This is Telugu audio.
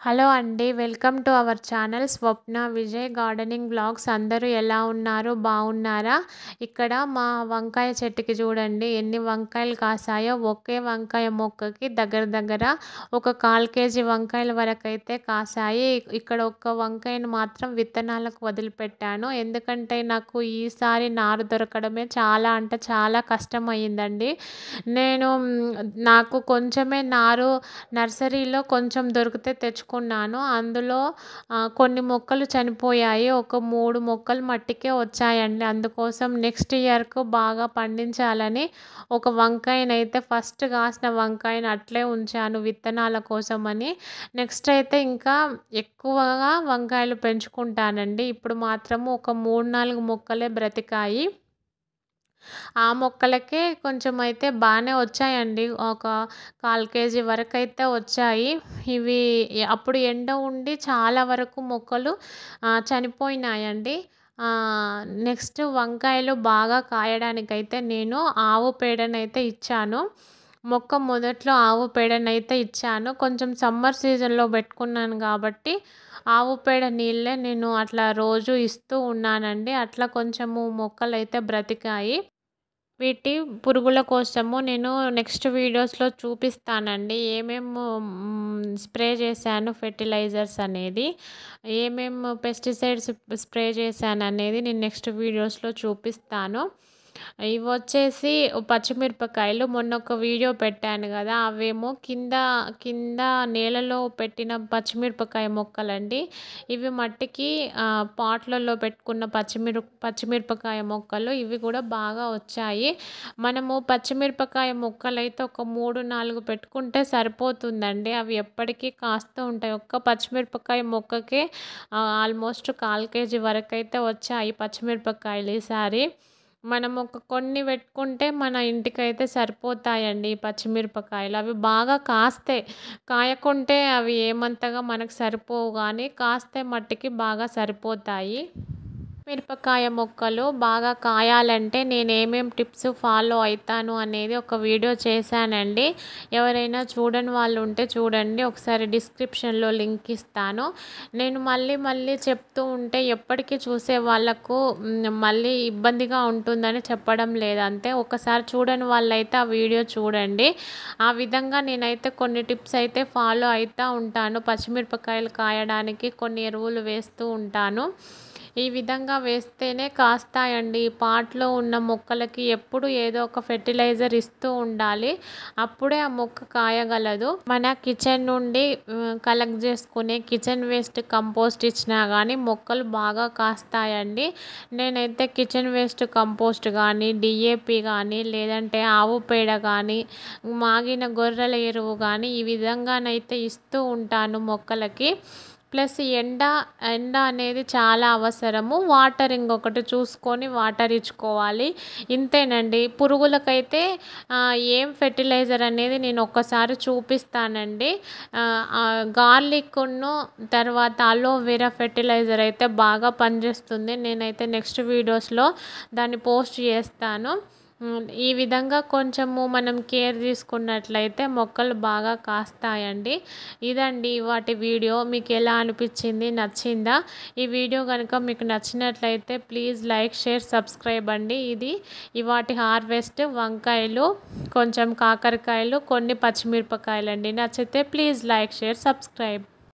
హలో అండి. Welcome to our channel Swapna Vijay gardening vlogs. అందరూ ఎలా ఉన్నారు? బాగున్నారా? ఇక్కడ మా వంకాయ చెట్టుకి చూడండి ఎన్ని వంకాయలు కాసాయో. ఒకే వంకాయ మొక్కకి దగ్గర దగ్గర ఒక 1/4 కేజీ వంకాయల వరకైతే కాసాయి. ఇక్కడ ఒక్క వంకాయను మాత్రం విత్తనాలకు వదిలిపెట్టాను. ఎందుకంటే నాకు ఈసారి నారు దొరకడమే చాలా అంటే చాలా కష్టమయ్యిందండి. నాకు కొంచెమే నారు నర్సరీలో కొంచెం దొరికితే తెచ్చుకున్నాను. అందులో కొన్ని మొక్కలు చనిపోయాయి. ఒక 3 మొక్కలు మట్టికే వచ్చాయండి. అందుకోసం నెక్స్ట్ ఇయర్‌కు బాగా పండించాలని ఒక వంకాయనైతే ఫస్ట్ కాసిన వంకాయని అట్లే ఉంచాను విత్తనాల కోసమని. నెక్స్ట్ అయితే ఇంకా ఎక్కువగా వంకాయలు పెంచుకుంటానండి. ఇప్పుడు మాత్రము ఒక 3, 4 మొక్కలే బ్రతికాయి. ఆ మొక్కలకే కొంచెం అయితే బానే వచ్చాయండి. ఒక 1/4 కేజీ వరకైతే వచ్చాయి. ఇవి అప్పుడు ఎండ ఉండి చాలా వరకు మొక్కలు చనిపోయినాయండి. నెక్స్ట్ వంకాయలు బాగా కాయడానికైతే నేను ఆవు పేడనైతే ఇచ్చాను. మొక్క మొదట్లో ఆవు పేడనైతే ఇచ్చాను. కొంచెం సమ్మర్ సీజన్‌లో పెట్టుకున్నాను కాబట్టి ఆవు పేడ నీళ్ళే నేను అట్లా రోజు ఇస్తూ ఉన్నానండి. అట్లా కొంచెము మొక్కలైతే బ్రతికాయి. వీటి పురుగుల కోసము నేను నెక్స్ట్ వీడియోస్‌లో చూపిస్తానండి. స్ప్రే చేశాను ఫెర్టిలైజర్స్ అనేది. పెస్టిసైడ్స్ స్ప్రే చేశాననేది నేను నెక్స్ట్ వీడియోస్‌లో చూపిస్తాను. ఇవొచ్చేసి పచ్చిమిరపకాయలు. మొన్న ఒక వీడియో పెట్టాను గదా! అవేమో కింద కింద నేలలో పెట్టిన పచ్చిమిరపకాయ మొక్కలండి. ఇవి మట్టికి పాట్‌లలో పెట్టుకున్న పచ్చిమిరపకాయ మొక్కలు. ఇవి కూడా బాగా వచ్చాయి. మనము పచ్చిమిరపకాయ మొక్కలైతే ఒక 3, 4 పెట్టుకుంటే సరిపోతుందండి. అవి ఎప్పటికీ కాస్తూ ఉంటాయి. ఒక్క పచ్చిమిరపకాయ మొక్కకే ఆల్మోస్ట్ 1/4 కేజీ వరకైతే వచ్చాయి పచ్చిమిరపకాయలు ఈసారి. మనం ఒక కొన్ని పెట్టుకుంటే మన ఇంటికైతే సరిపోతాయండి ఈ పచ్చిమిరపకాయలు. అవి బాగా కాస్తే, కాయకుంటే అవి ఏమంతగా మనకు సరిపోవు గానీ, కాస్తే మట్టికి బాగా సరిపోతాయి. మిరపకాయ మొక్కలు బాగా కాయాలంటే నేనేమేం టిప్స్ ఫాలో అయితాను అనేది ఒక వీడియో చేశానండి. ఎవరైనా చూడని వాళ్ళు ఉంటే చూడండి. ఒకసారి డిస్క్రిప్షన్‌లో లింక్ ఇస్తాను. నేను మళ్ళీ మళ్ళీ చెప్తూ ఉంటే ఎప్పటికీ చూసే వాళ్ళకు మళ్ళీ ఇబ్బందిగా ఉంటుందని చెప్పడం లేదు అంతే. ఒకసారి చూడని వాళ్ళైతే ఆ వీడియో చూడండి. ఆ విధంగా నేనైతే కొన్ని టిప్స్ అయితే ఫాలో అయితా ఉంటాను. పచ్చిమిరపకాయలు కాయడానికి కొన్ని ఎరువులు వేస్తూ ఉంటాను. ఈ విధంగా వేస్తేనే కాస్తాయండి. ఈ పాట్‌లో ఉన్న మొక్కలకి ఎప్పుడు ఏదో ఒక ఫెర్టిలైజర్ ఇస్తూ ఉండాలి. అప్పుడే ఆ మొక్క కాయగలదు. మన కిచెన్ నుండి కలెక్ట్ చేసుకునే కిచెన్ వేస్ట్ కంపోస్ట్ ఇచ్చినా గానీ మొక్కలు బాగా కాస్తాయండి. నేనైతే కిచెన్ వేస్ట్ కంపోస్ట్ గానీ, డీఏపీ గానీ, లేదంటే ఆవు పేడ గానీ, మాగిన గొర్రెల ఎరువు గానీ ఈ విధంగానైతే ఇస్తూ ఉంటాను మొక్కలకి. ప్లస్ ఎండ అనేది చాలా అవసరము. వాటరింగ్ ఒకటి చూసుకొని వాటర్ ఇచ్చుకోవాలి. ఇంతేనండి. పురుగులకైతే ఏం ఫెర్టిలైజర్ అనేది నేను ఒక్కసారి చూపిస్తానండి. గార్లిక్కును తర్వాత అలోవెరా ఫెర్టిలైజర్ అయితే బాగా పనిచేస్తుంది. నేనైతే నెక్స్ట్ వీడియోస్‌లో దాన్ని పోస్ట్ చేస్తాను. ఈ విధంగా కొంచెము మనం కేర్ తీసుకున్నట్లయితే మొక్కలు బాగా కాస్తాయండి. ఇదండి వాటి వీడియో. మీకు ఎలా అనిపించింది? నచ్చిందా? ఈ వీడియో గనుక మీకు నచ్చినట్లయితే ప్లీజ్ లైక్, షేర్, సబ్స్క్రైబ్ అండి. ఇది ఇవాటి హార్వెస్ట్ వంకాయలు, కొంచెం కాకరకాయలు, కొన్ని పచ్చిమిరపకాయలండి. నచ్చితే ప్లీజ్ లైక్, షేర్, సబ్స్క్రైబ్.